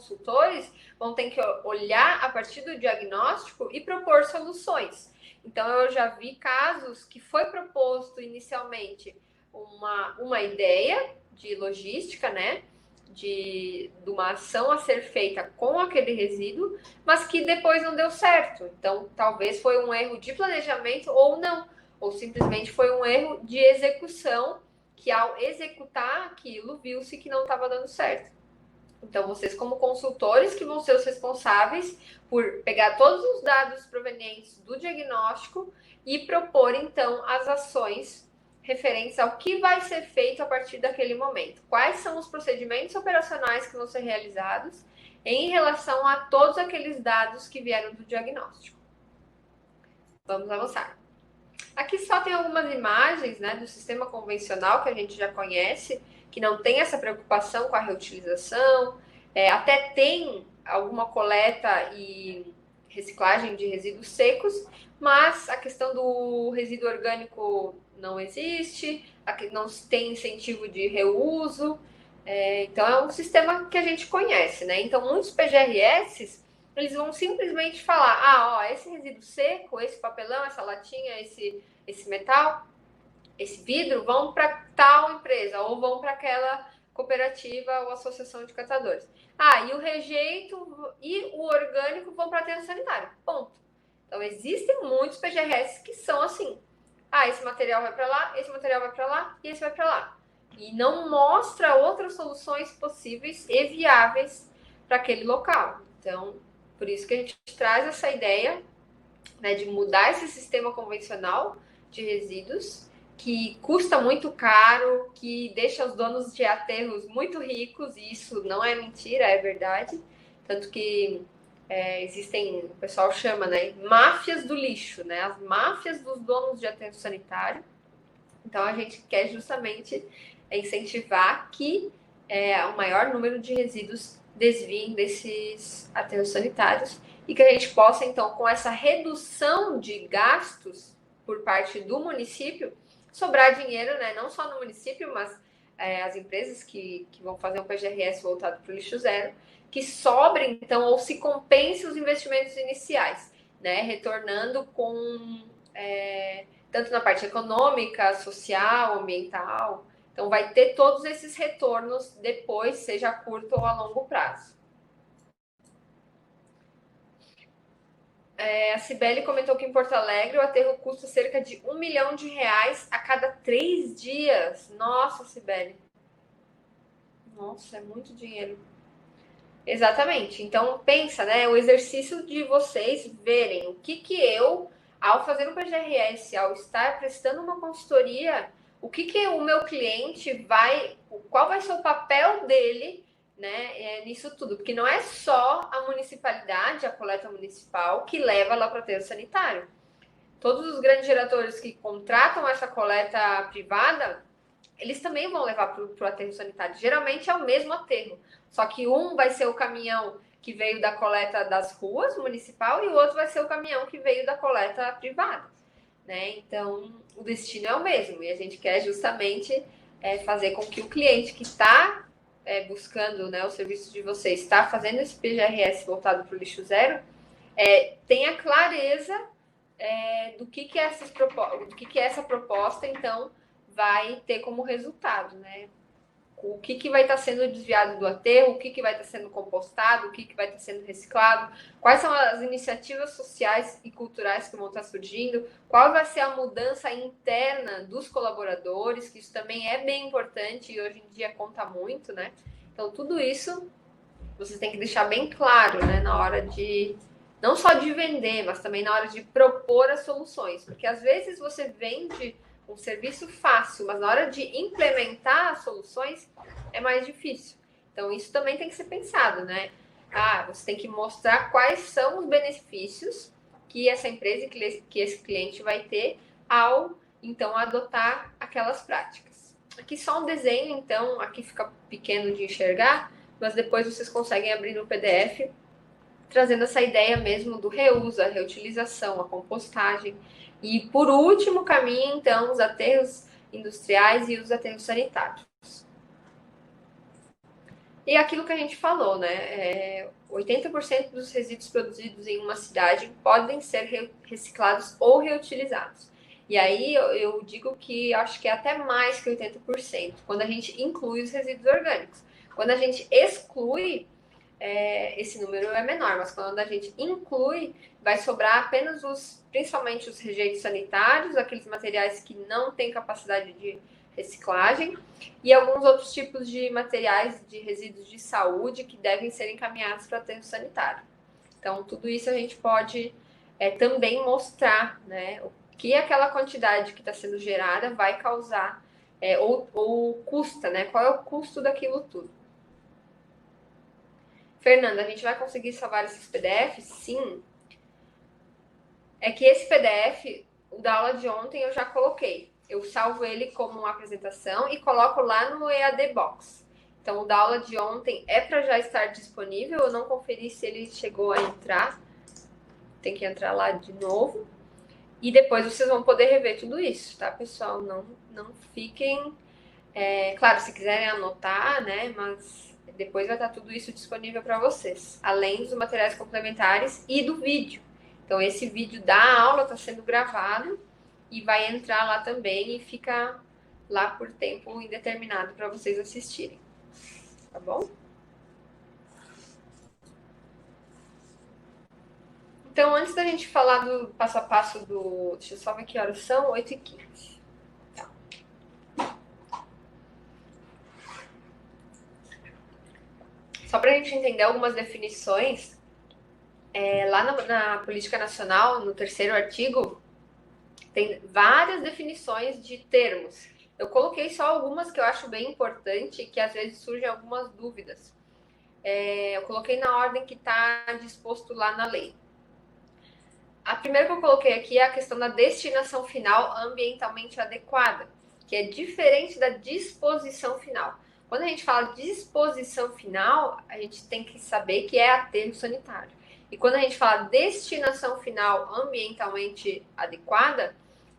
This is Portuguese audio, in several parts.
consultores vão ter que olhar a partir do diagnóstico e propor soluções. Então, eu já vi casos que foi proposto inicialmente uma ideia de logística, né? De uma ação a ser feita com aquele resíduo, mas que depois não deu certo. Então, talvez foi um erro de planejamento ou não, ou simplesmente foi um erro de execução, que ao executar aquilo, viu-se que não estava dando certo. Então, vocês como consultores que vão ser os responsáveis por pegar todos os dados provenientes do diagnóstico e propor, então, as ações referentes ao que vai ser feito a partir daquele momento. Quais são os procedimentos operacionais que vão ser realizados em relação a todos aqueles dados que vieram do diagnóstico. Vamos avançar. Aqui só tem algumas imagens, né, do sistema convencional que a gente já conhece, que não tem essa preocupação com a reutilização, até tem alguma coleta e reciclagem de resíduos secos, mas a questão do resíduo orgânico não existe, não tem incentivo de reuso, então é um sistema que a gente conhece, né? Então muitos PGRS eles vão simplesmente falar, esse resíduo seco, esse papelão, essa latinha, esse metal, esse vidro vão para tal empresa ou vão para aquela cooperativa ou associação de catadores. E o rejeito e o orgânico vão para aterro sanitário. Ponto. Então, existem muitos PGRS que são assim. Esse material vai para lá, esse material vai para lá e esse vai para lá. E não mostra outras soluções possíveis e viáveis para aquele local. Então, por isso que a gente traz essa ideia, né, de mudar esse sistema convencional de resíduos, que custa muito caro, que deixa os donos de aterros muito ricos, e isso não é mentira, é verdade. Tanto que existem, o pessoal chama, né, máfias do lixo, né, as máfias dos donos de aterro sanitário. Então, a gente quer justamente incentivar que o maior número de resíduos desviem desses aterros sanitários e que a gente possa, então, com essa redução de gastos por parte do município, sobrar dinheiro, né, não só no município, mas as empresas que vão fazer um PGRS voltado para o lixo zero, que sobre, então, ou se compense os investimentos iniciais, né, retornando com tanto na parte econômica, social, ambiental. Então, vai ter todos esses retornos depois, seja a curto ou a longo prazo. A Cibele comentou que em Porto Alegre o aterro custa cerca de R$1 milhão a cada 3 dias. Nossa, Cibele. Nossa, é muito dinheiro. Exatamente. Então, pensa, né? O exercício de vocês verem o que eu, ao fazer um PGRS, ao estar prestando uma consultoria, o que o meu cliente vai, qual vai ser o papel dele, né, nisso tudo, porque não é só a municipalidade, a coleta municipal, que leva lá para o aterro sanitário. Todos os grandes geradores que contratam essa coleta privada, eles também vão levar para o aterro sanitário. Geralmente é o mesmo aterro, só que um vai ser o caminhão que veio da coleta das ruas municipal e o outro vai ser o caminhão que veio da coleta privada, né? Então, o destino é o mesmo e a gente quer justamente fazer com que o cliente que está buscando, né, o serviço de vocês, está fazendo esse PGRS voltado para o lixo zero, tenha clareza do que é essa proposta, então, vai ter como resultado, né? O que vai estar sendo desviado do aterro, o que vai estar sendo compostado, o que vai estar sendo reciclado, quais são as iniciativas sociais e culturais que vão estar surgindo, qual vai ser a mudança interna dos colaboradores, que isso também é bem importante e hoje em dia conta muito, né? Então, tudo isso vocês têm que deixar bem claro, né, na hora de, não só de vender, mas também na hora de propor as soluções, porque às vezes você vende um serviço fácil, mas na hora de implementar as soluções é mais difícil. Então, isso também tem que ser pensado, né? Você tem que mostrar quais são os benefícios que essa empresa, que esse cliente vai ter ao, então, adotar aquelas práticas. Aqui só um desenho, então, aqui fica pequeno de enxergar, mas depois vocês conseguem abrir no PDF, trazendo essa ideia mesmo do reuso, a reutilização, a compostagem. E, por último caminho, então, os aterros industriais e os aterros sanitários. E aquilo que a gente falou, né? 80% dos resíduos produzidos em uma cidade podem ser reciclados ou reutilizados. E aí eu digo que acho que é até mais que 80%, quando a gente inclui os resíduos orgânicos. Quando a gente exclui, esse número é menor, mas quando a gente inclui, vai sobrar apenas principalmente os rejeitos sanitários, aqueles materiais que não têm capacidade de reciclagem, e alguns outros tipos de materiais de resíduos de saúde que devem ser encaminhados para o aterro sanitário. Então, tudo isso a gente pode também mostrar, né, o que aquela quantidade que está sendo gerada vai causar, ou custa, né? Qual é o custo daquilo tudo. Fernanda, a gente vai conseguir salvar esses PDFs? Sim. É que esse PDF, o da aula de ontem, eu já coloquei. Eu salvo ele como uma apresentação e coloco lá no EAD Box. Então, o da aula de ontem é para já estar disponível. Eu não conferi se ele chegou a entrar. Tem que entrar lá de novo. E depois vocês vão poder rever tudo isso, tá, pessoal? Não fiquem... claro, se quiserem anotar, né? Mas depois vai estar tudo isso disponível para vocês. Além dos materiais complementares e do vídeo. Então, esse vídeo da aula está sendo gravado e vai entrar lá também e fica lá por tempo indeterminado para vocês assistirem. Tá bom? Então, antes da gente falar do passo a passo do... Deixa eu só ver que horas são, 8h15. Tá. Só para a gente entender algumas definições, lá na Política Nacional, no 3º artigo, tem várias definições de termos. Eu coloquei só algumas que eu acho bem importante e que às vezes surgem algumas dúvidas. Eu coloquei na ordem que está disposto lá na lei. A primeira que eu coloquei aqui é a questão da destinação final ambientalmente adequada, que é diferente da disposição final. Quando a gente fala disposição final, a gente tem que saber que é aterro sanitário. E quando a gente fala destinação final ambientalmente adequada,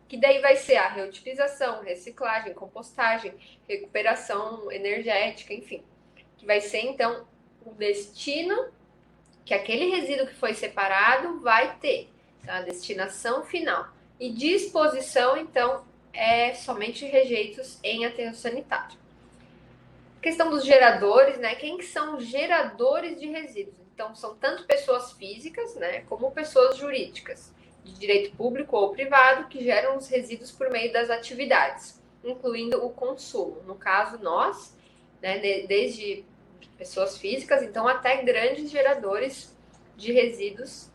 que daí vai ser a reutilização, reciclagem, compostagem, recuperação energética, enfim. Que vai ser, então, o destino que aquele resíduo que foi separado vai ter. Então, a destinação final. E disposição, então, é somente rejeitos em aterro sanitário. A questão dos geradores, né? Quem que são geradores de resíduos? Então, são tanto pessoas físicas, né, como pessoas jurídicas, de direito público ou privado, que geram os resíduos por meio das atividades, incluindo o consumo. No caso, nós, né, desde pessoas físicas, então até grandes geradores de resíduos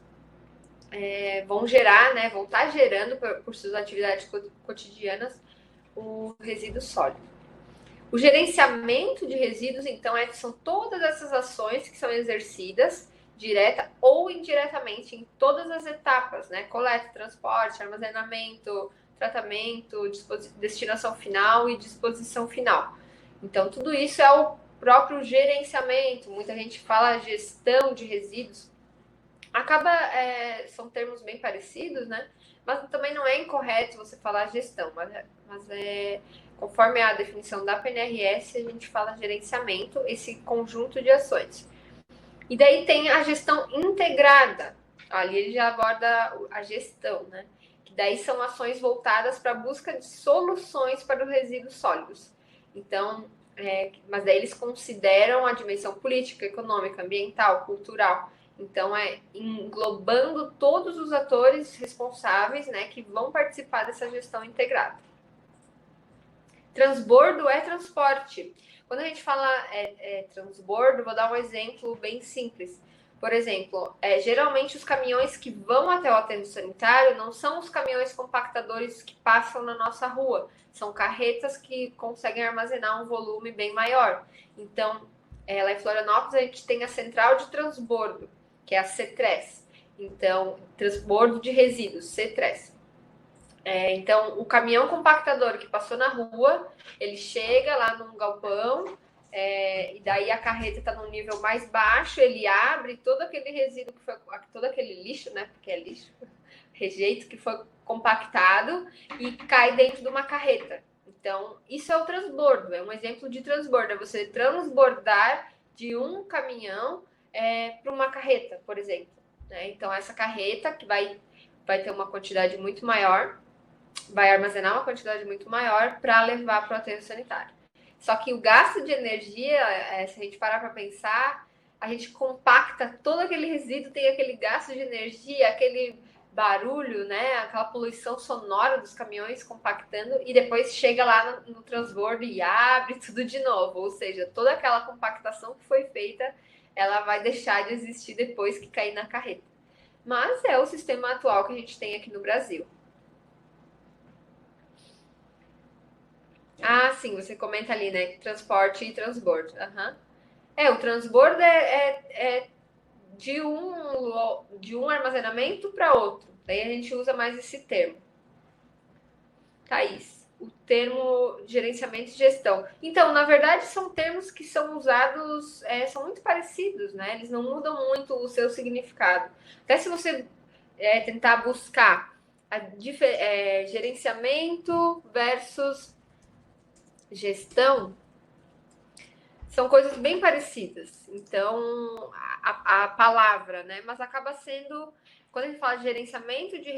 vão gerar, né, vão estar gerando por suas atividades cotidianas o resíduo sólido. O gerenciamento de resíduos, então, são todas essas ações que são exercidas direta ou indiretamente em todas as etapas, né? Coleta, transporte, armazenamento, tratamento, destinação final e disposição final. Então, tudo isso é o próprio gerenciamento. Muita gente fala gestão de resíduos. São termos bem parecidos, né? Mas também não é incorreto você falar gestão, mas conforme a definição da PNRS, a gente fala gerenciamento, esse conjunto de ações. E daí tem a gestão integrada. Ali ele já aborda a gestão, né? Que daí são ações voltadas para a busca de soluções para os resíduos sólidos. Então, mas daí eles consideram a dimensão política, econômica, ambiental, cultural. Então, englobando todos os atores responsáveis, né, que vão participar dessa gestão integrada. Transbordo é transporte. Quando a gente fala transbordo, vou dar um exemplo bem simples. Por exemplo, geralmente os caminhões que vão até o aterro sanitário não são os caminhões compactadores que passam na nossa rua. São carretas que conseguem armazenar um volume bem maior. Então, lá em Florianópolis, a gente tem a central de transbordo, que é a CETRES. Então, transbordo de resíduos, CETRES. Então, o caminhão compactador que passou na rua, ele chega lá num galpão, e daí a carreta está num nível mais baixo, ele abre todo aquele resíduo que foi, todo aquele lixo, né? Porque é lixo, rejeito que foi compactado e cai dentro de uma carreta. Então, isso é o transbordo, é um exemplo de transbordo, é você transbordar de um caminhão para uma carreta, por exemplo, né? Então, essa carreta que vai ter uma quantidade muito maior, vai armazenar uma quantidade muito maior para levar para o aterro sanitário. Só que o gasto de energia, se a gente parar para pensar, a gente compacta todo aquele resíduo, tem aquele gasto de energia, aquele barulho, né? Aquela poluição sonora dos caminhões compactando e depois chega lá no transbordo e abre tudo de novo. Ou seja, toda aquela compactação que foi feita, ela vai deixar de existir depois que cair na carreta. Mas é o sistema atual que a gente tem aqui no Brasil. Ah, sim, você comenta ali, né? Transporte e transbordo. Uhum. O transbordo é de um armazenamento para outro. Daí a gente usa mais esse termo. Thaís, o termo gerenciamento e gestão. Então, na verdade, são termos que são usados, são muito parecidos, né? Eles não mudam muito o seu significado. Até se você tentar buscar gerenciamento versus gestão, são coisas bem parecidas. Então, a palavra, né? Mas acaba sendo, quando a gente fala de gerenciamento de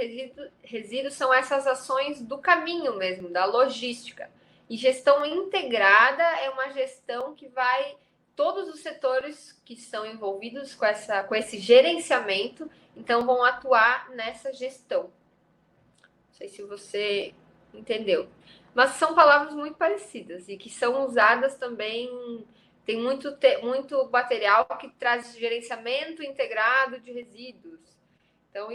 resíduos, são essas ações do caminho mesmo, da logística. E gestão integrada é uma gestão que vai todos os setores que são envolvidos com esse gerenciamento, então vão atuar nessa gestão. Não sei se você entendeu. Mas são palavras muito parecidas e que são usadas também. Tem muito material que traz gerenciamento integrado de resíduos. Então,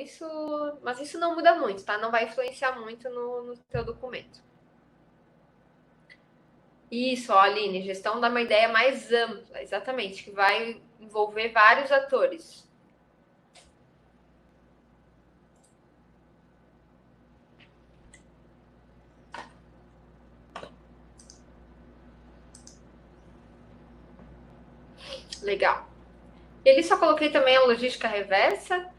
mas isso não muda muito, tá? Não vai influenciar muito no teu documento. Isso, ó, Aline, gestão dá uma ideia mais ampla, exatamente, que vai envolver vários atores. Legal. Ele só coloquei também a logística reversa,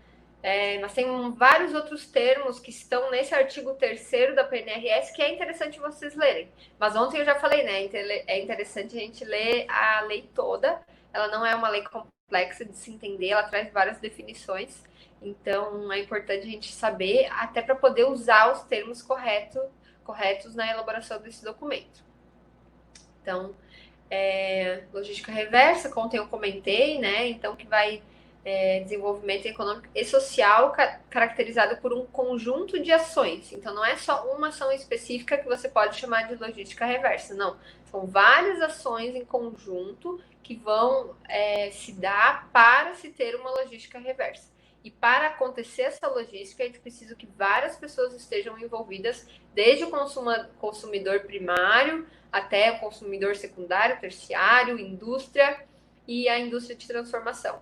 mas tem vários outros termos que estão nesse artigo 3º da PNRS que é interessante vocês lerem. Mas ontem eu já falei, né? É interessante a gente ler a lei toda. Ela não é uma lei complexa de se entender, ela traz várias definições. Então é importante a gente saber, até para poder usar os termos corretos na elaboração desse documento. Então, logística reversa, como eu comentei, né? Então, que vai desenvolvimento econômico e social caracterizado por um conjunto de ações. Então, não é só uma ação específica que você pode chamar de logística reversa, não. São várias ações em conjunto que vão se dar para se ter uma logística reversa. E para acontecer essa logística, a gente precisa que várias pessoas estejam envolvidas, desde o consumidor primário até o consumidor secundário, terciário, indústria e a indústria de transformação.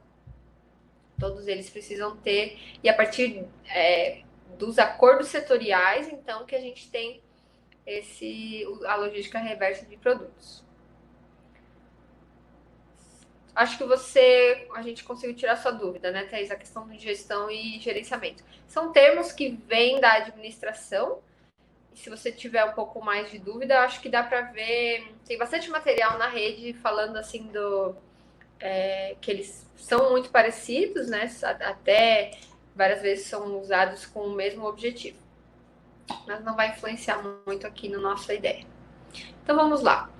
Todos eles precisam ter, e a partir dos acordos setoriais, então, que a gente tem a logística reversa de produtos. Acho que a gente conseguiu tirar sua dúvida, né, Thaís? A questão de gestão e gerenciamento. São termos que vêm da administração. E se você tiver um pouco mais de dúvida, acho que dá para ver. Tem bastante material na rede falando assim que eles são muito parecidos, né? Até várias vezes são usados com o mesmo objetivo. Mas não vai influenciar muito aqui na nossa ideia. Então vamos lá.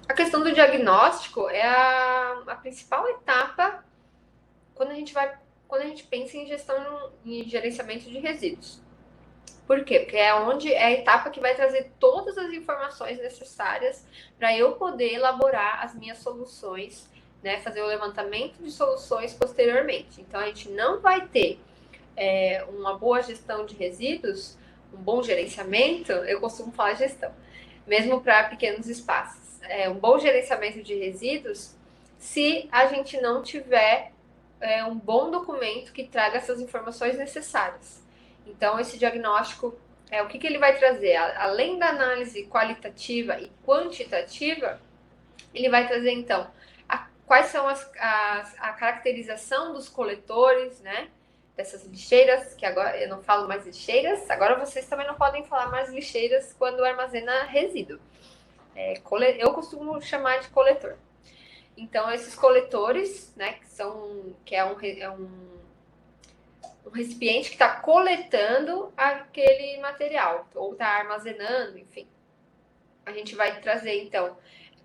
A questão do diagnóstico é a principal etapa quando a gente pensa em gestão e gerenciamento de resíduos. Por quê? Porque é a etapa que vai trazer todas as informações necessárias para eu poder elaborar as minhas soluções, né? Fazer o levantamento de soluções posteriormente. Então, a gente não vai ter uma boa gestão de resíduos, um bom gerenciamento, eu costumo falar gestão, mesmo para pequenos espaços. Um bom gerenciamento de resíduos se a gente não tiver um bom documento que traga essas informações necessárias. Então, esse diagnóstico, o que ele vai trazer? Além da análise qualitativa e quantitativa, ele vai trazer, então, quais são a caracterização dos coletores, né? Dessas lixeiras, que agora eu não falo mais lixeiras, agora vocês também não podem falar mais lixeiras quando armazena resíduo. Eu costumo chamar de coletor. Então, esses coletores, né, que é um recipiente que está coletando aquele material, ou está armazenando, enfim. A gente vai trazer, então,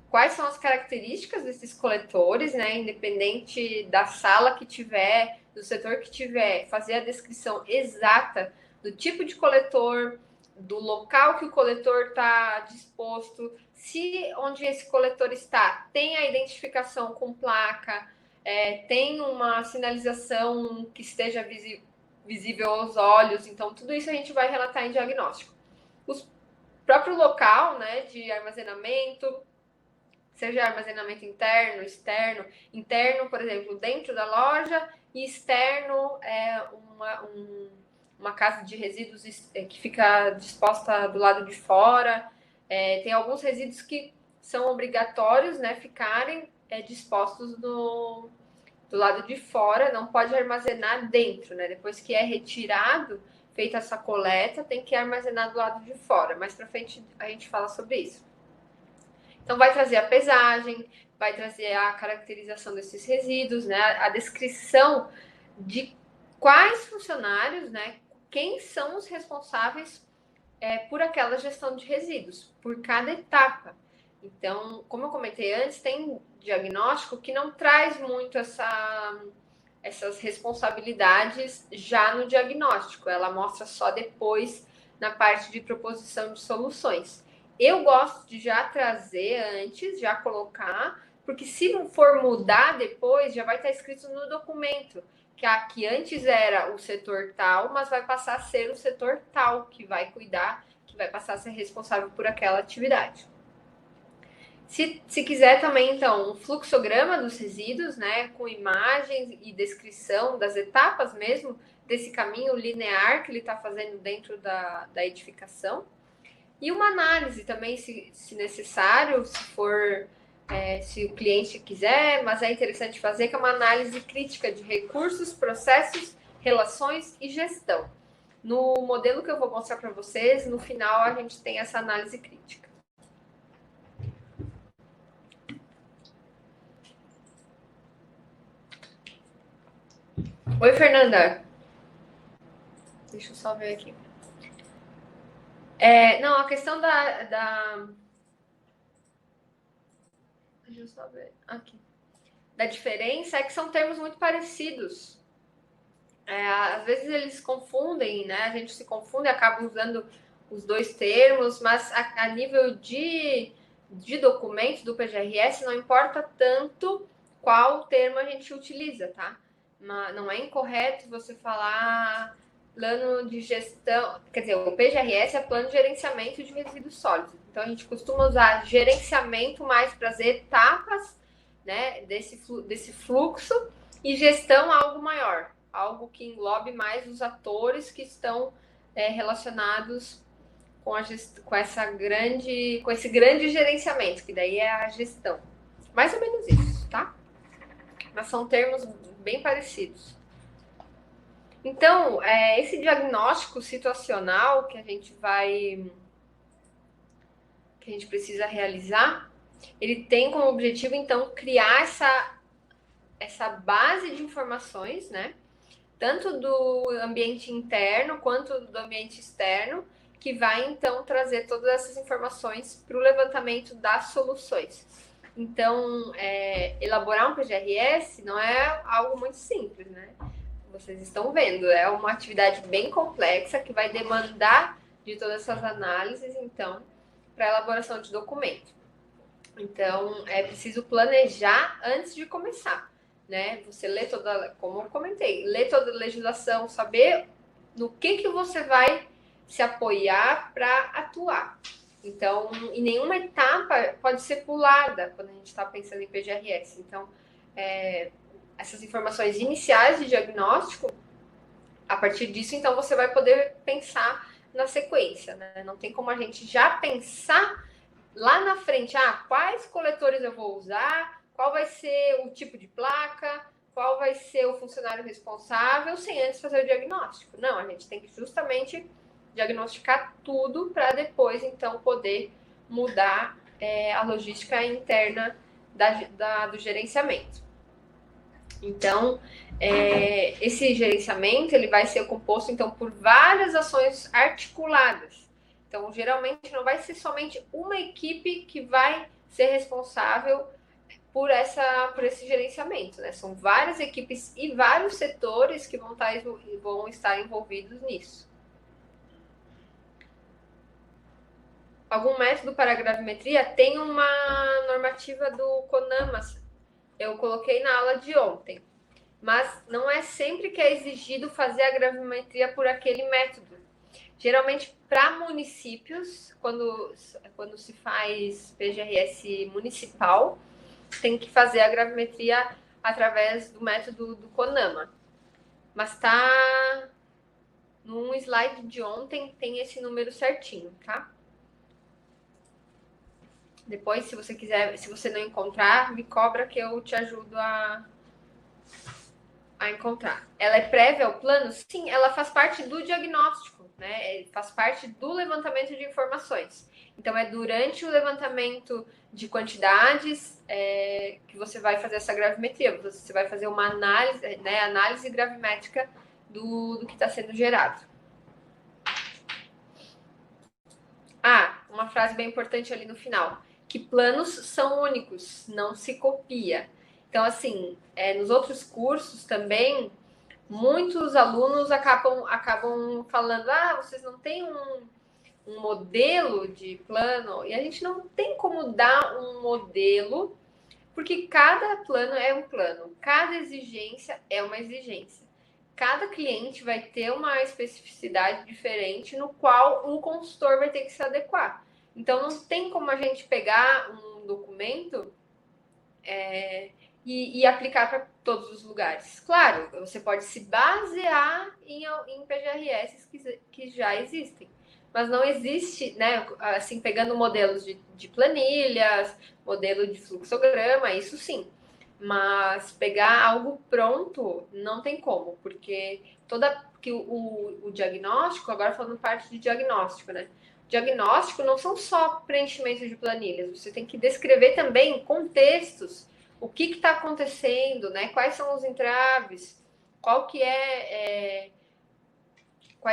quais são as características desses coletores, né? Independente da sala que tiver, do setor que tiver, fazer a descrição exata do tipo de coletor, do local que o coletor está disposto, se onde esse coletor está tem a identificação com placa, tem uma sinalização que esteja visível aos olhos, então tudo isso a gente vai relatar em diagnóstico. O próprio local, né, de armazenamento, seja armazenamento interno, externo. Interno, por exemplo, dentro da loja, e externo é uma casa de resíduos que fica disposta do lado de fora. Tem alguns resíduos que são obrigatórios, né, ficarem dispostos do lado de fora, não pode armazenar dentro, né? Depois que é retirado, feita essa coleta, tem que armazenar do lado de fora. Mais para frente a gente fala sobre isso. Então, vai trazer a pesagem, vai trazer a caracterização desses resíduos, né? A descrição de quais funcionários, né? Quem são os responsáveis por aquela gestão de resíduos, por cada etapa. Então, como eu comentei antes, tem diagnóstico que não traz muito essas responsabilidades já no diagnóstico, ela mostra só depois na parte de proposição de soluções. Eu gosto de já trazer antes, já colocar, porque se não for mudar depois, já vai estar escrito no documento que antes era o setor tal, mas vai passar a ser o setor tal que vai cuidar, que vai passar a ser responsável por aquela atividade. Se quiser também, então, um fluxograma dos resíduos, né, com imagens e descrição das etapas mesmo, desse caminho linear que ele está fazendo dentro da edificação. E uma análise também, se necessário, se for, se o cliente quiser, mas é interessante fazer, que é uma análise crítica de recursos, processos, relações e gestão. No modelo que eu vou mostrar para vocês, no final a gente tem essa análise crítica. Oi, Fernanda. Deixa eu só ver aqui. Não, a questão deixa eu só ver aqui. Da diferença é que são termos muito parecidos. Às vezes eles confundem, né? A gente se confunde e acaba usando os dois termos, mas a nível de documento do PGRS não importa tanto qual termo a gente utiliza, tá? Não é incorreto você falar plano de gestão, quer dizer, o PGRS é plano de gerenciamento de resíduos sólidos. Então a gente costuma usar gerenciamento mais para as etapas, né, desse fluxo, e gestão algo maior, algo que englobe mais os atores que estão relacionados com esse grande gerenciamento, que daí é a gestão. Mais ou menos isso, tá? Mas são termos bem parecidos. Então, esse diagnóstico situacional que a gente precisa realizar, ele tem como objetivo, então, criar essa base de informações, né? Tanto do ambiente interno quanto do ambiente externo, que vai, então, trazer todas essas informações para o levantamento das soluções. Então, elaborar um PGRS não é algo muito simples, né? Vocês estão vendo, é uma atividade bem complexa que vai demandar de todas essas análises, então, para a elaboração de documento. Então, é preciso planejar antes de começar, né? Você lê como eu comentei, ler toda a legislação, saber no que você vai se apoiar para atuar. Então, em nenhuma etapa pode ser pulada quando a gente está pensando em PGRS. Então, essas informações iniciais de diagnóstico, a partir disso, então, você vai poder pensar na sequência, né? Não tem como a gente já pensar lá na frente, quais coletores eu vou usar, qual vai ser o tipo de placa, qual vai ser o funcionário responsável, sem antes fazer o diagnóstico. Não, a gente tem que justamente diagnosticar tudo para depois, então, poder mudar a logística interna do gerenciamento. Então, esse gerenciamento ele vai ser composto então por várias ações articuladas. Então, geralmente não vai ser somente uma equipe que vai ser responsável por esse gerenciamento, né? São várias equipes e vários setores que vão estar envolvidos nisso. Algum método para gravimetria? Tem uma normativa do CONAMA, eu coloquei na aula de ontem, mas não é sempre que é exigido fazer a gravimetria por aquele método. Geralmente, para municípios, quando se faz PGRS municipal, tem que fazer a gravimetria através do método do CONAMA. Mas tá num slide de ontem, tem esse número certinho, tá? Depois, se você quiser, se você não encontrar, me cobra que eu te ajudo a encontrar. Ela é prévia ao plano? Sim, ela faz parte do diagnóstico, né? Faz parte do levantamento de informações. Então, é durante o levantamento de quantidades que você vai fazer essa gravimetria. Você vai fazer uma análise, né? Análise gravimétrica do que está sendo gerado. Uma frase bem importante ali no final. Que planos são únicos, não se copia. Então, assim, nos outros cursos também, muitos alunos acabam falando, vocês não têm um modelo de plano, e a gente não tem como dar um modelo, porque cada plano é um plano, cada exigência é uma exigência. Cada cliente vai ter uma especificidade diferente no qual um consultor vai ter que se adequar. Então, não tem como a gente pegar um documento e aplicar para todos os lugares. Claro, você pode se basear em PGRS que já existem, mas não existe, né? Assim, pegando modelos de planilhas, modelo de fluxograma, isso sim. Mas pegar algo pronto não tem como, porque o diagnóstico, agora falando parte de diagnóstico, né? Diagnóstico não são só preenchimentos de planilhas, você tem que descrever também contextos, o que está acontecendo, né? Quais são os entraves, quais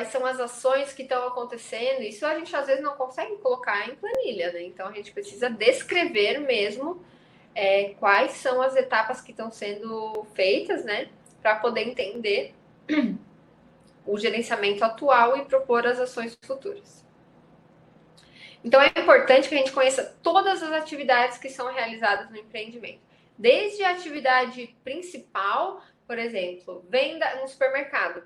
são as ações que estão acontecendo. Isso a gente às vezes não consegue colocar em planilha, né? Então a gente precisa descrever mesmo quais são as etapas que estão sendo feitas, né? Para poder entender o gerenciamento atual e propor as ações futuras. Então, é importante que a gente conheça todas as atividades que são realizadas no empreendimento. Desde a atividade principal, por exemplo, venda no supermercado.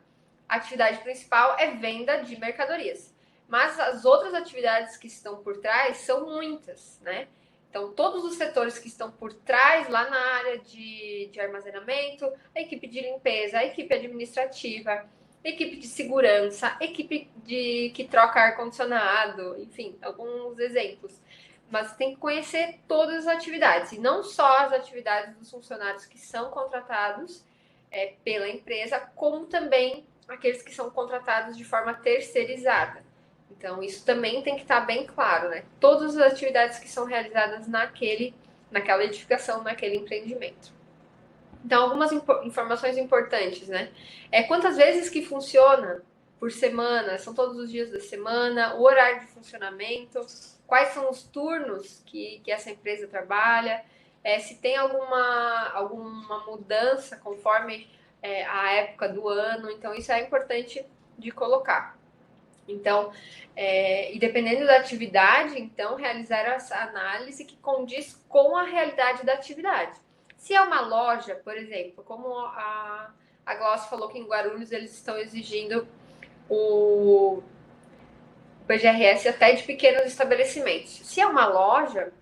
A atividade principal é venda de mercadorias. Mas as outras atividades que estão por trás são muitas, né? Então, todos os setores que estão por trás, lá na área de armazenamento, a equipe de limpeza, a equipe administrativa, equipe de segurança, equipe que troca ar-condicionado, enfim, alguns exemplos. Mas tem que conhecer todas as atividades, e não só as atividades dos funcionários que são contratados pela empresa, como também aqueles que são contratados de forma terceirizada. Então, isso também tem que estar bem claro, né? Todas as atividades que são realizadas naquela edificação, naquele empreendimento. Então, algumas informações importantes, né? Quantas vezes que funciona por semana, são todos os dias da semana, o horário de funcionamento, quais são os turnos que essa empresa trabalha, se tem alguma mudança conforme a época do ano. Então, isso é importante de colocar. Então, e dependendo da atividade, então, realizar essa análise que condiz com a realidade da atividade. Se é uma loja, por exemplo, como a Glaucia falou que em Guarulhos eles estão exigindo o PGRS até de pequenos estabelecimentos. Se é uma loja,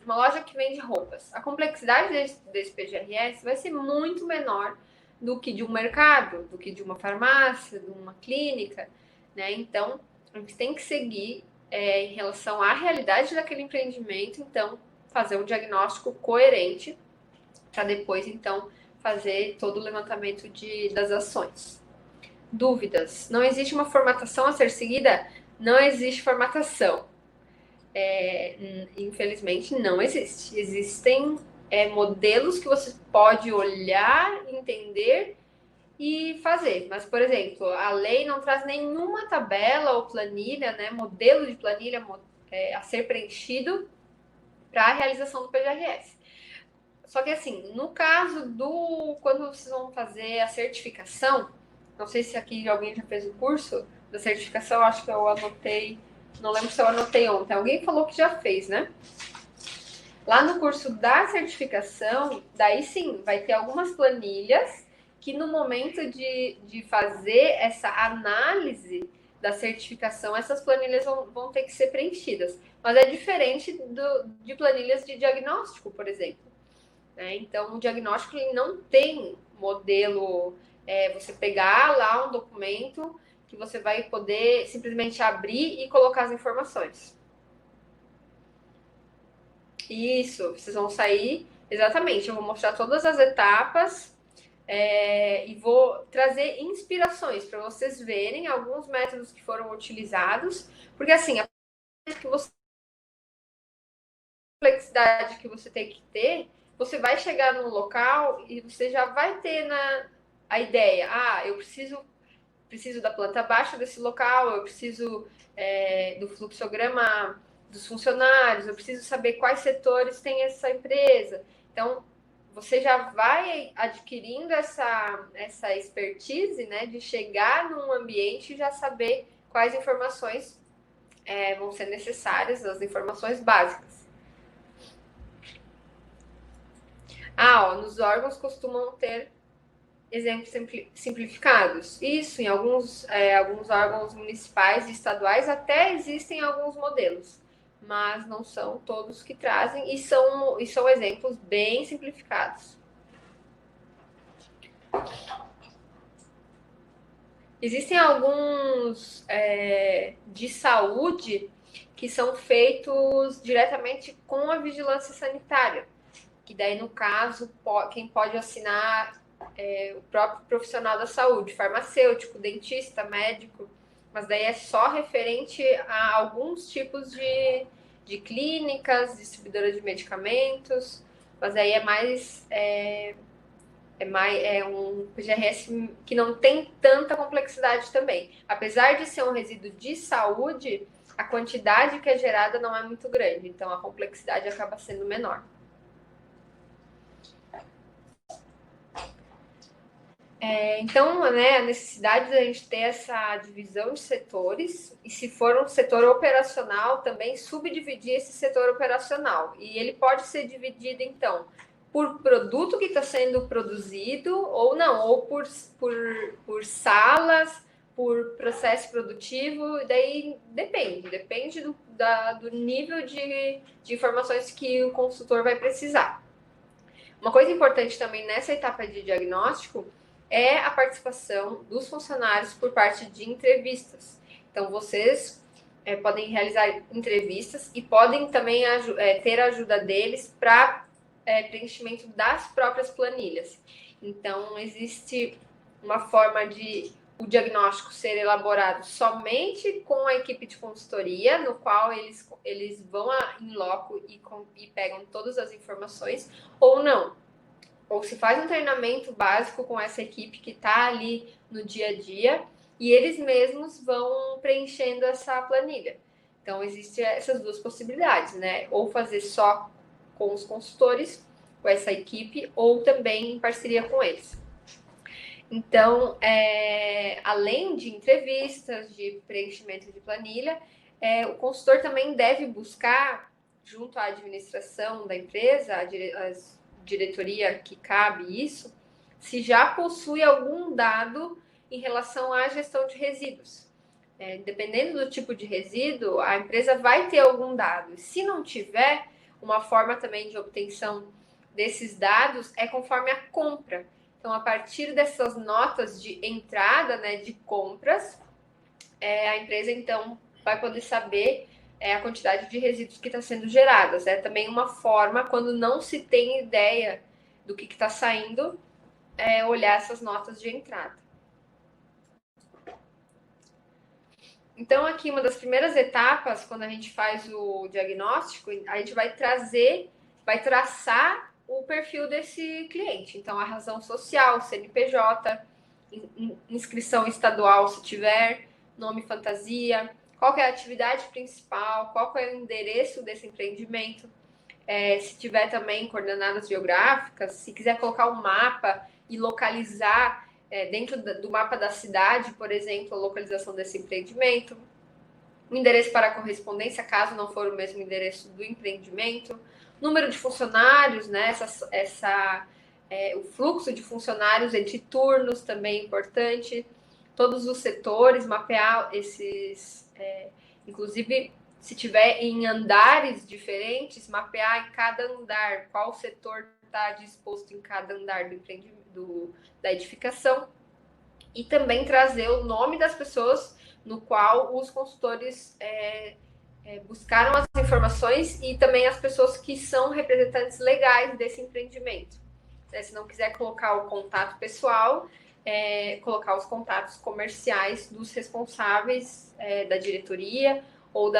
uma loja que vende roupas, a complexidade desse PGRS vai ser muito menor do que de um mercado, do que de uma farmácia, de uma clínica, né? Então, a gente tem que seguir em relação à realidade daquele empreendimento, então, fazer um diagnóstico coerente para depois, então, fazer todo o levantamento das ações. Dúvidas? Não existe uma formatação a ser seguida? Não existe formatação. infelizmente, não existe. Existem modelos que você pode olhar, entender e fazer. Mas, por exemplo, a lei não traz nenhuma tabela ou planilha, né, modelo de planilha a ser preenchido para a realização do PGRS. Só que assim, no caso quando vocês vão fazer a certificação, não sei se aqui alguém já fez o curso da certificação, acho que eu anotei, não lembro se eu anotei ontem. Alguém falou que já fez, né? Lá no curso da certificação, daí sim, vai ter algumas planilhas que no momento de fazer essa análise da certificação, essas planilhas vão ter que ser preenchidas. Mas é diferente de planilhas de diagnóstico, por exemplo. Né? Então, o diagnóstico ele não tem modelo, você pegar lá um documento que você vai poder simplesmente abrir e colocar as informações. Isso, vocês vão sair, exatamente, eu vou mostrar todas as etapas e vou trazer inspirações para vocês verem alguns métodos que foram utilizados, porque assim, a complexidade que você tem que ter, você vai chegar num local e você já vai ter a ideia, eu preciso da planta baixa desse local, eu preciso do fluxograma dos funcionários, eu preciso saber quais setores tem essa empresa. Então, você já vai adquirindo essa expertise, né, de chegar num ambiente e já saber quais informações vão ser necessárias, as informações básicas. Nos órgãos costumam ter exemplos simplificados. Isso, em alguns órgãos municipais e estaduais até existem alguns modelos, mas não são todos que trazem e são exemplos bem simplificados. Existem alguns de saúde que são feitos diretamente com a vigilância sanitária, que daí, no caso, quem pode assinar o próprio profissional da saúde, farmacêutico, dentista, médico, mas daí é só referente a alguns tipos de clínicas, distribuidora de medicamentos, mas aí é um PGRS que não tem tanta complexidade também. Apesar de ser um resíduo de saúde, a quantidade que é gerada não é muito grande, então a complexidade acaba sendo menor. Então, né, a necessidade da gente ter essa divisão de setores e, se for um setor operacional, também subdividir esse setor operacional. E ele pode ser dividido, então, por produto que está sendo produzido ou não, ou por salas, por processo produtivo, e daí depende do nível de informações que o consultor vai precisar. Uma coisa importante também nessa etapa de diagnóstico é a participação dos funcionários por parte de entrevistas. Então, vocês podem realizar entrevistas e podem também ter a ajuda deles para preenchimento das próprias planilhas. Então, existe uma forma de o diagnóstico ser elaborado somente com a equipe de consultoria, no qual eles vão em loco e pegam todas as informações, ou não. Ou se faz um treinamento básico com essa equipe que está ali no dia a dia e eles mesmos vão preenchendo essa planilha. Então, existem essas duas possibilidades, né? Ou fazer só com os consultores, com essa equipe, ou também em parceria com eles. Então, além de entrevistas, de preenchimento de planilha, o consultor também deve buscar, junto à administração da empresa, as diretoria que cabe isso, se já possui algum dado em relação à gestão de resíduos. Dependendo do tipo de resíduo, a empresa vai ter algum dado. Se não tiver, uma forma também de obtenção desses dados é conforme a compra. Então, a partir dessas notas de entrada, né, de compras, a empresa, então, vai poder saber a quantidade de resíduos que está sendo geradas. É também uma forma, quando não se tem ideia do que está saindo, olhar essas notas de entrada. Então, aqui, uma das primeiras etapas, quando a gente faz o diagnóstico, a gente vai traçar o perfil desse cliente. Então, a razão social, CNPJ, inscrição estadual, se tiver, nome fantasia, qual que é a atividade principal, qual que é o endereço desse empreendimento, se tiver também coordenadas geográficas, se quiser colocar um mapa e localizar dentro do mapa da cidade, por exemplo, a localização desse empreendimento, o endereço para correspondência, caso não for o mesmo endereço do empreendimento, número de funcionários, né? O fluxo de funcionários entre turnos também é importante, todos os setores, mapear esses, inclusive se tiver em andares diferentes, mapear em cada andar qual setor está disposto em cada andar do empreendimento, da edificação, e também trazer o nome das pessoas no qual os consultores buscaram as informações e também as pessoas que são representantes legais desse empreendimento. Se não quiser colocar o contato pessoal, colocar os contatos comerciais dos responsáveis da diretoria ou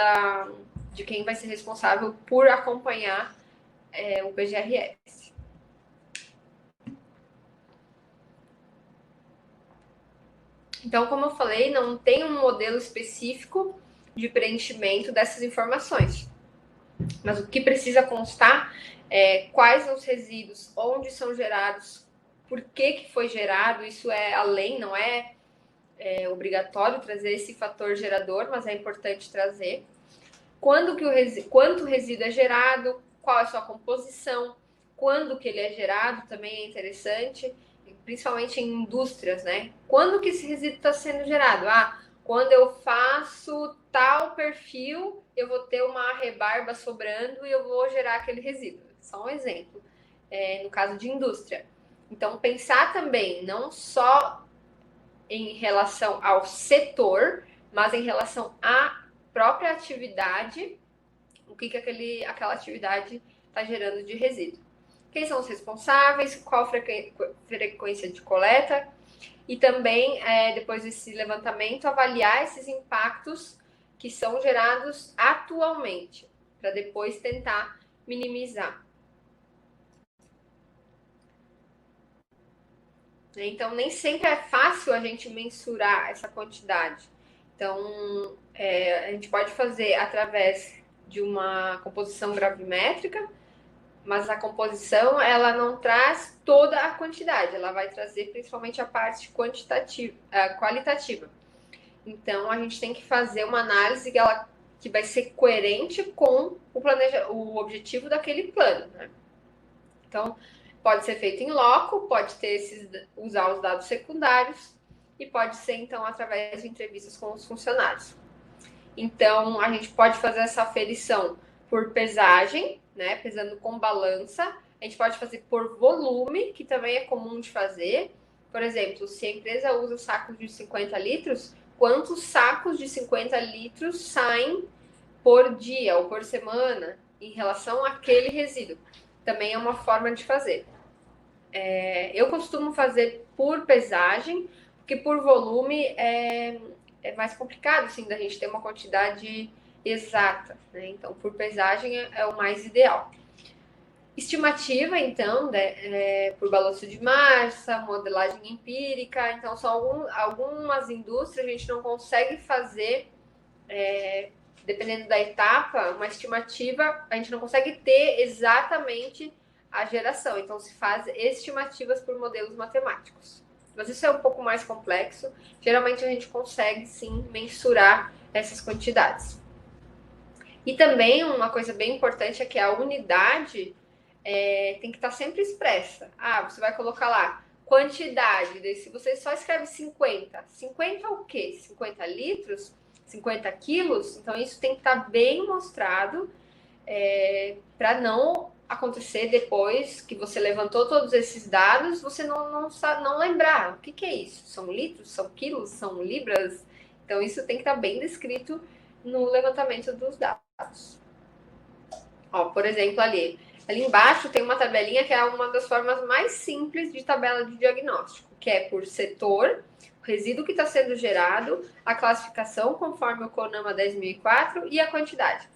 de quem vai ser responsável por acompanhar o PGRS. Então, como eu falei, não tem um modelo específico de preenchimento dessas informações. Mas o que precisa constar é quais são os resíduos, onde são gerados, por que foi gerado, isso é além, não é obrigatório trazer esse fator gerador, mas é importante trazer. Quanto o resíduo é gerado, qual é a sua composição, quando que ele é gerado, também é interessante, principalmente em indústrias, né? Quando que esse resíduo está sendo gerado? Quando eu faço tal perfil, eu vou ter uma rebarba sobrando e eu vou gerar aquele resíduo. Só um exemplo, no caso de indústria. Então, pensar também não só em relação ao setor, mas em relação à própria atividade, o que aquela atividade está gerando de resíduo. Quem são os responsáveis, qual frequência de coleta, e também, depois desse levantamento, avaliar esses impactos que são gerados atualmente, para depois tentar minimizar. Então, nem sempre é fácil a gente mensurar essa quantidade. Então, a gente pode fazer através de uma composição gravimétrica, mas a composição ela não traz toda a quantidade, ela vai trazer principalmente a parte qualitativa. Então, a gente tem que fazer uma análise que vai ser coerente com o objetivo daquele plano, né? Então, pode ser feito em loco, pode usar os dados secundários e pode ser, então, através de entrevistas com os funcionários. Então, a gente pode fazer essa aferição por pesagem, né, pesando com balança. A gente pode fazer por volume, que também é comum de fazer. Por exemplo, se a empresa usa sacos de 50 litros, quantos sacos de 50 litros saem por dia ou por semana em relação àquele resíduo? Também é uma forma de fazer. Eu costumo fazer por pesagem, porque por volume é mais complicado, assim, da gente ter uma quantidade exata, né? Então, por pesagem é o mais ideal. Estimativa, então, por balanço de massa, modelagem empírica. Então, são algumas indústrias a gente não consegue fazer, dependendo da etapa, uma estimativa, a gente não consegue ter exatamente a geração. Então, se faz estimativas por modelos matemáticos. Mas isso é um pouco mais complexo. Geralmente, a gente consegue, sim, mensurar essas quantidades. E também, uma coisa bem importante é que a unidade tem que estar sempre expressa. Você vai colocar lá quantidade. Se você só escreve 50. 50 o quê? 50 litros? 50 quilos? Então, isso tem que estar bem mostrado para não acontecer depois que você levantou todos esses dados, você não lembrar. O que é isso? São litros? São quilos? São libras? Então, isso tem que estar bem descrito no levantamento dos dados. Por exemplo, ali embaixo tem uma tabelinha que é uma das formas mais simples de tabela de diagnóstico, que é por setor, o resíduo que está sendo gerado, a classificação conforme o CONAMA 10.004 e a quantidade.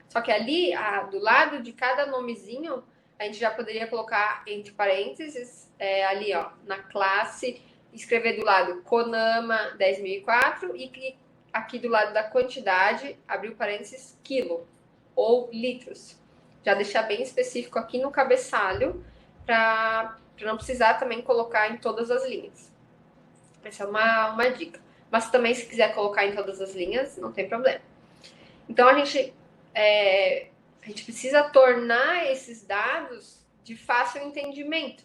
Só que ali, do lado de cada nomezinho, a gente já poderia colocar entre parênteses, ali ó, na classe, escrever do lado CONAMA 10.004 e aqui do lado da quantidade, abrir parênteses, quilo ou litros. Já deixar bem específico aqui no cabeçalho, para não precisar também colocar em todas as linhas. Essa é uma dica. Mas também, se quiser colocar em todas as linhas, não tem problema. Então, a gente precisa tornar esses dados de fácil entendimento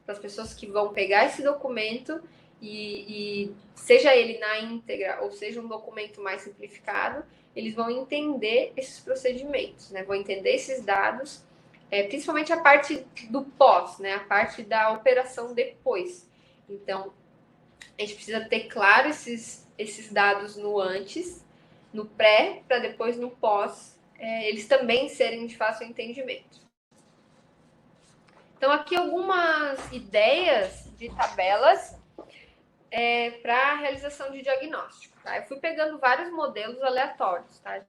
para as pessoas que vão pegar esse documento e seja ele na íntegra ou seja um documento mais simplificado, eles vão entender esses procedimentos, né? Vão entender esses dados, principalmente a parte do pós, né? A parte da operação depois. Então, a gente precisa ter claro esses dados no antes, no pré, para depois no pós, eles também serem de fácil entendimento. Então, aqui algumas ideias de tabelas para a realização de diagnóstico. Tá? Eu fui pegando vários modelos aleatórios, tá?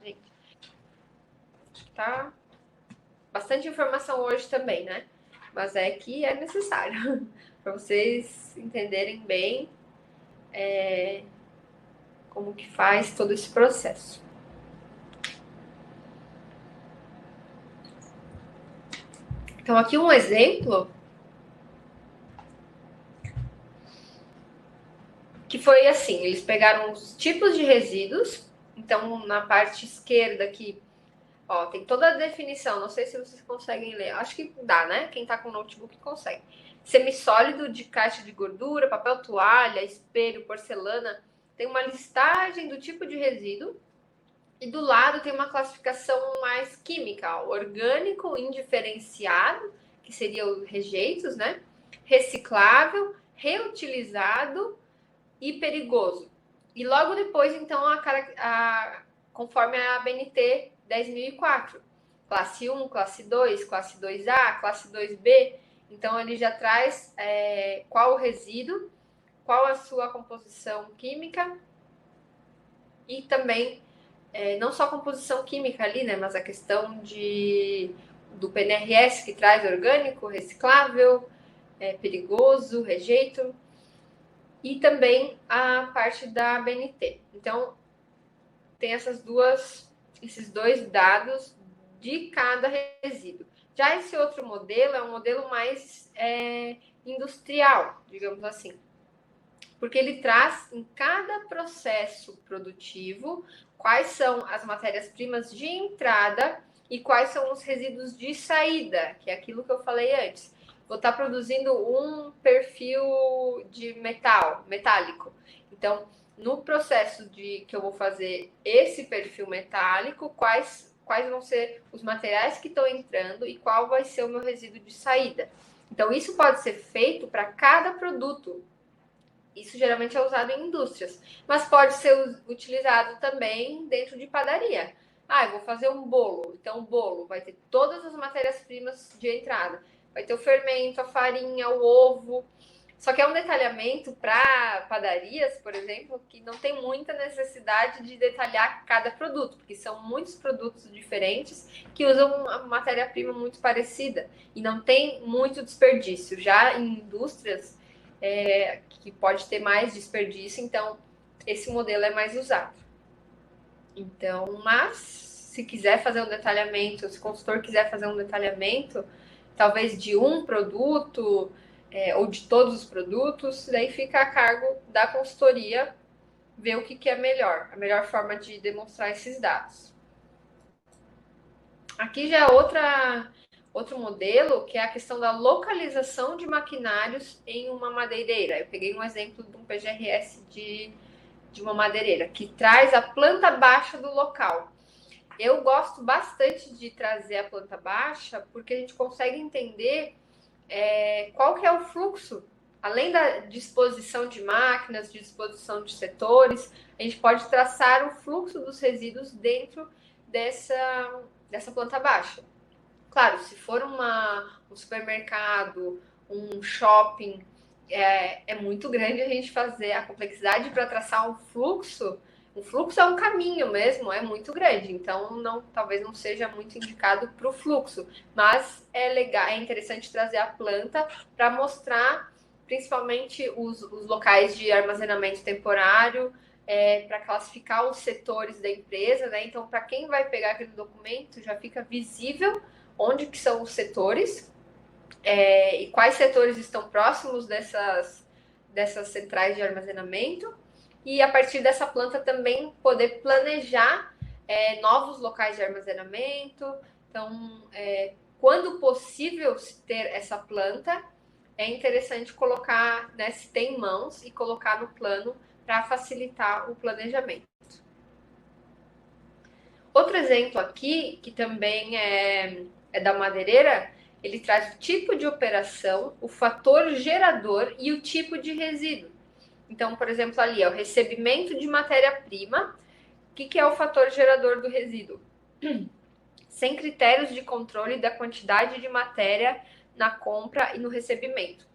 Gente, tá bastante informação hoje também, né? Mas é que é necessário para vocês entenderem bem como que faz todo esse processo. Então, aqui um exemplo que foi assim, eles pegaram os tipos de resíduos, então na parte esquerda aqui, ó, tem toda a definição, não sei se vocês conseguem ler, acho que dá, né? Quem tá com notebook consegue. Semissólido de caixa de gordura, papel toalha, espelho, porcelana, tem uma listagem do tipo de resíduo e do lado tem uma classificação mais química, ó, orgânico, indiferenciado, que seria os rejeitos, né? Reciclável, reutilizado e perigoso. E logo depois, então, conforme a ABNT 10.004, classe 1, classe 2, classe 2A, classe 2B, então ele já traz qual o resíduo, qual a sua composição química e também não só a composição química ali, né, mas a questão do PNRS, que traz orgânico, reciclável, perigoso, rejeito, e também a parte da ABNT. Então, tem esses dois dados de cada resíduo. Já esse outro modelo é um modelo mais industrial, digamos assim, porque ele traz em cada processo produtivo quais são as matérias-primas de entrada e quais são os resíduos de saída, que é aquilo que eu falei antes. Vou estar produzindo um perfil de metálico. Então, no processo que eu vou fazer esse perfil metálico, quais vão ser os materiais que estão entrando e qual vai ser o meu resíduo de saída. Então, isso pode ser feito para cada produto. Isso geralmente é usado em indústrias, mas pode ser utilizado também dentro de padaria. Eu vou fazer um bolo. Então, o bolo vai ter todas as matérias-primas de entrada. Vai ter o fermento, a farinha, o ovo. Só que é um detalhamento para padarias, por exemplo, que não tem muita necessidade de detalhar cada produto, porque são muitos produtos diferentes que usam uma matéria-prima muito parecida e não tem muito desperdício. Já em indústrias, que pode ter mais desperdício, então esse modelo é mais usado. Então, mas se quiser fazer um detalhamento, se o consultor quiser fazer um detalhamento, talvez de um produto ou de todos os produtos, daí fica a cargo da consultoria ver o que é melhor, a melhor forma de demonstrar esses dados. Aqui já é outro modelo, que é a questão da localização de maquinários em uma madeireira. Eu peguei um exemplo de um PGRS de uma madeireira, que traz a planta baixa do local. Eu gosto bastante de trazer a planta baixa, porque a gente consegue entender qual que é o fluxo além da disposição de máquinas, disposição de setores, a gente pode traçar o fluxo dos resíduos dentro dessa planta baixa. Claro, se for um supermercado, um shopping, é muito grande a gente fazer a complexidade para traçar um fluxo. O fluxo é um caminho mesmo, é muito grande, então talvez não seja muito indicado para o fluxo, mas é legal, é interessante trazer a planta para mostrar principalmente os locais de armazenamento temporário, para classificar os setores da empresa, né? Então, para quem vai pegar aquele documento, já fica visível onde que são os setores e quais setores estão próximos dessas centrais de armazenamento, e a partir dessa planta também poder planejar novos locais de armazenamento. Então, quando possível ter essa planta, é interessante colocar, né, se tem em mãos, e colocar no plano para facilitar o planejamento. Outro exemplo aqui, que também é da madeireira, ele traz o tipo de operação, o fator gerador e o tipo de resíduo. Então, por exemplo, ali é o recebimento de matéria-prima. O que é o fator gerador do resíduo? Sem critérios de controle da quantidade de matéria na compra e no recebimento.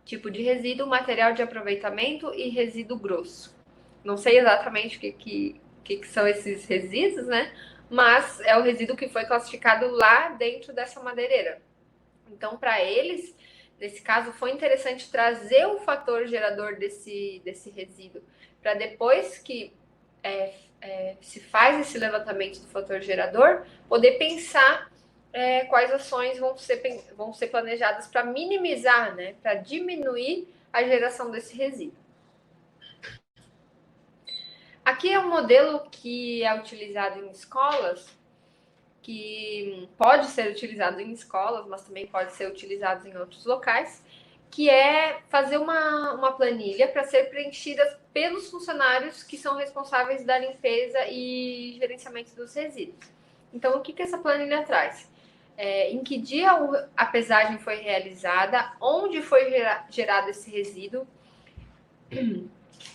Tipo de resíduo, material de aproveitamento e resíduo grosso. Não sei exatamente o que são esses resíduos, né? Mas é o resíduo que foi classificado lá dentro dessa madeireira. Então, para eles, nesse caso, foi interessante trazer o fator gerador desse resíduo, para depois que se faz esse levantamento do fator gerador, poder pensar quais ações vão ser planejadas para minimizar, né, para diminuir a geração desse resíduo. Aqui é um modelo que é utilizado em escolas, que pode ser utilizado em escolas, mas também pode ser utilizado em outros locais, que é fazer uma planilha para ser preenchida pelos funcionários que são responsáveis da limpeza e gerenciamento dos resíduos. Então, o que essa planilha traz? Em que dia a pesagem foi realizada, onde foi gerado esse resíduo,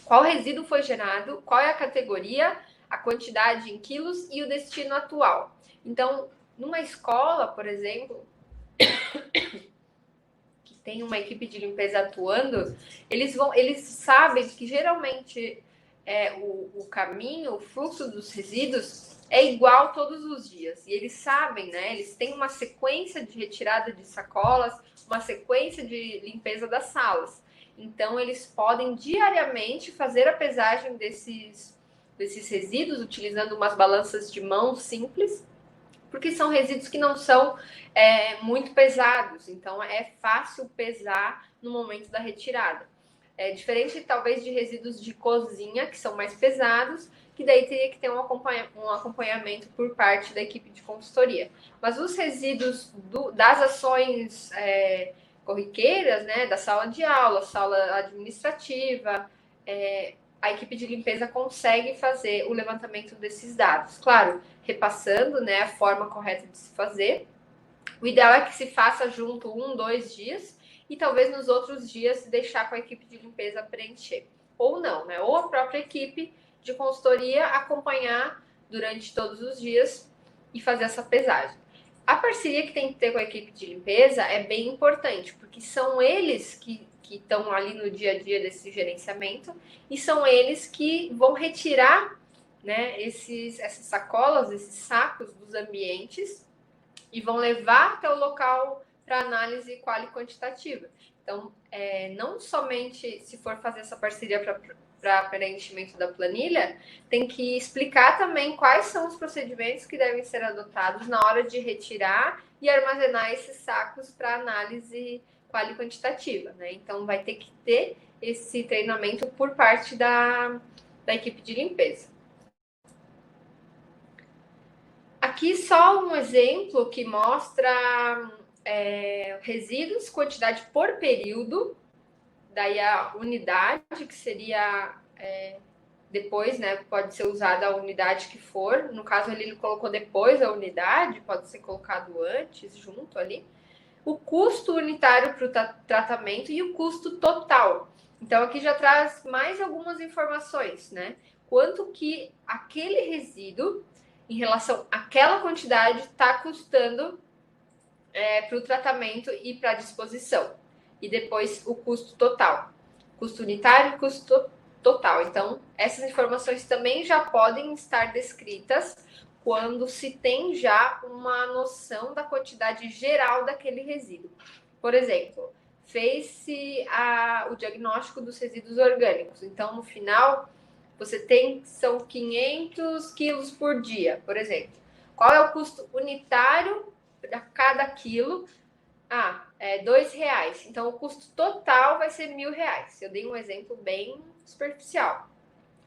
qual resíduo foi gerado, qual é a categoria, a quantidade em quilos e o destino atual. Então, numa escola, por exemplo, que tem uma equipe de limpeza atuando, eles sabem que geralmente o caminho, o fluxo dos resíduos é igual todos os dias. E eles sabem, né? Eles têm uma sequência de retirada de sacolas, uma sequência de limpeza das salas. Então, eles podem diariamente fazer a pesagem desses resíduos, utilizando umas balanças de mão simples, porque são resíduos que não são muito pesados, então é fácil pesar no momento da retirada. É diferente, talvez, de resíduos de cozinha, que são mais pesados, que daí teria que ter um acompanhamento por parte da equipe de consultoria. Mas os resíduos das ações corriqueiras, né, da sala de aula, sala administrativa, a equipe de limpeza consegue fazer o levantamento desses dados. Claro, repassando, né, a forma correta de se fazer. O ideal é que se faça junto 2 dias e talvez nos outros dias deixar com a equipe de limpeza preencher. Ou não, né? Ou a própria equipe de consultoria acompanhar durante todos os dias e fazer essa pesagem. A parceria que tem que ter com a equipe de limpeza é bem importante, porque são eles que estão ali no dia a dia desse gerenciamento e são eles que vão retirar, né, essas sacolas, esses sacos dos ambientes e vão levar até o local para análise qual e quantitativa. Então, não somente se for fazer essa parceria para preenchimento da planilha, tem que explicar também quais são os procedimentos que devem ser adotados na hora de retirar e armazenar esses sacos para análise qual e quantitativa, né? Então, vai ter que ter esse treinamento por parte da equipe de limpeza. Aqui só um exemplo que mostra resíduos, quantidade por período, daí a unidade, que seria depois, né, pode ser usada a unidade que for. No caso, ele colocou depois a unidade, pode ser colocado antes, junto ali. o custo unitário para o tratamento e o custo total. Então, aqui já traz mais algumas informações, né? Quanto que aquele resíduo, em relação àquela quantidade, está custando para o tratamento e para a disposição. E depois o custo total. Custo unitário e custo total. Então, essas informações também já podem estar descritas quando se tem já uma noção da quantidade geral daquele resíduo. Por exemplo, fez-se o diagnóstico dos resíduos orgânicos. Então, no final, você tem, são 500 quilos por dia, por exemplo. Qual é o custo unitário a cada quilo? É R$2. Então, o custo total vai ser R$1.000. Eu dei um exemplo bem superficial.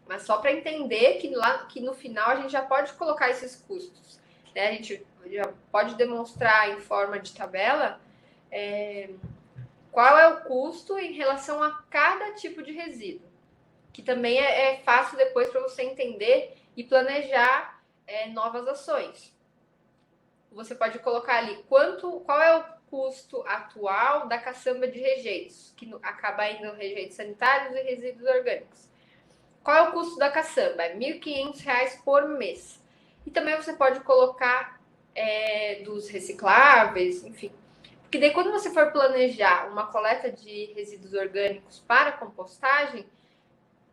Mas só para entender que no final a gente já pode colocar esses custos. Né? A gente já pode demonstrar em forma de tabela qual é o custo em relação a cada tipo de resíduo. Que também é fácil depois para você entender e planejar novas ações. Você pode colocar ali qual é o custo atual da caçamba de rejeitos, que acaba indo rejeitos sanitários e resíduos orgânicos. Qual é o custo da caçamba? É R$1.500 por mês. E também você pode colocar dos recicláveis, enfim. Porque daí quando você for planejar uma coleta de resíduos orgânicos para compostagem,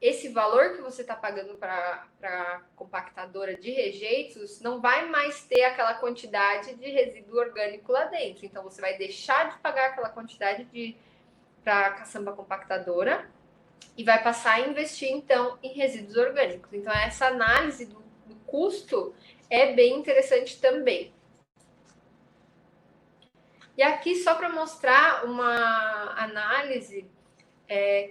esse valor que você está pagando para a compactadora de rejeitos não vai mais ter aquela quantidade de resíduo orgânico lá dentro. Então, você vai deixar de pagar aquela quantidade para a caçamba compactadora e vai passar a investir, então, em resíduos orgânicos. Então, essa análise do custo é bem interessante também. E aqui, só para mostrar uma análise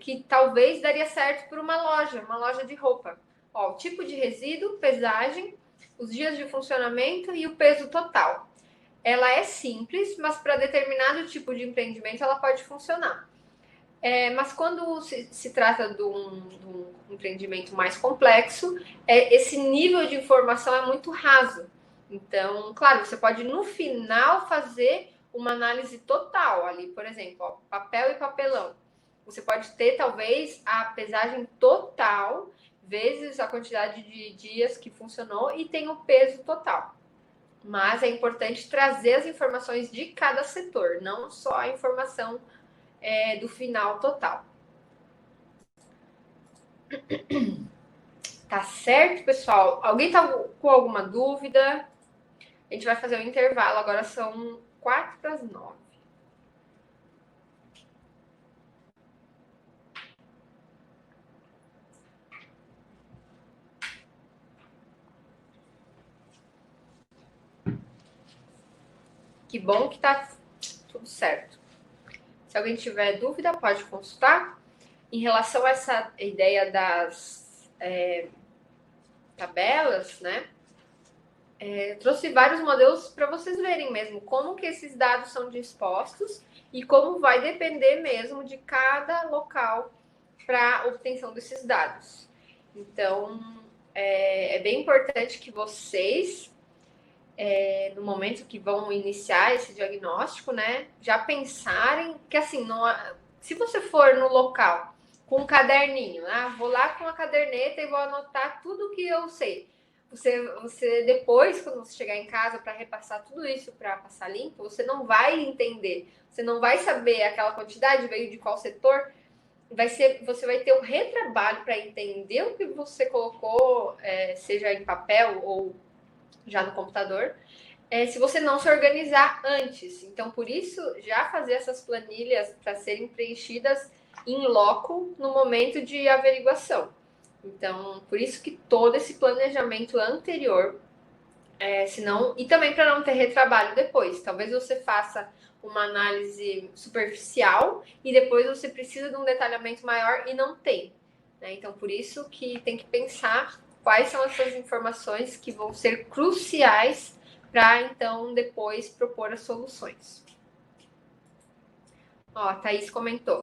que talvez daria certo para uma loja de roupa. Ó, o tipo de resíduo, pesagem, os dias de funcionamento e o peso total. Ela é simples, mas para determinado tipo de empreendimento ela pode funcionar. Mas quando se trata de um empreendimento mais complexo, esse nível de informação é muito raso. Então, claro, você pode no final fazer uma análise total ali, por exemplo, ó, papel e papelão. Você pode ter, talvez, a pesagem total, vezes a quantidade de dias que funcionou e tem o peso total. Mas é importante trazer as informações de cada setor, não só a informação do final total. Tá certo, pessoal? Alguém tá com alguma dúvida? A gente vai fazer um intervalo, agora são 8:45. Que bom que tá tudo certo. Se alguém tiver dúvida, pode consultar. Em relação a essa ideia das tabelas, né? Trouxe vários modelos para vocês verem mesmo como que esses dados são dispostos e como vai depender mesmo de cada local para obtenção desses dados. Então, é bem importante que vocês, no momento que vão iniciar esse diagnóstico, né, já pensarem que, assim, se você for no local com um caderninho, vou lá com a caderneta e vou anotar tudo que eu sei. Você depois, quando você chegar em casa para repassar tudo isso para passar limpo, você não vai entender, você não vai saber aquela quantidade veio de qual setor. Você vai ter um retrabalho para entender o que você colocou, seja em papel ou já no computador, se você não se organizar antes. Então, por isso, já fazer essas planilhas para serem preenchidas em loco no momento de averiguação. Então, por isso que todo esse planejamento anterior, senão, e também para não ter retrabalho depois. Talvez você faça uma análise superficial e depois você precisa de um detalhamento maior e não tem. Né? Então, por isso que tem que pensar quais são essas informações que vão ser cruciais para, então, depois propor as soluções. Ó, a Thaís comentou.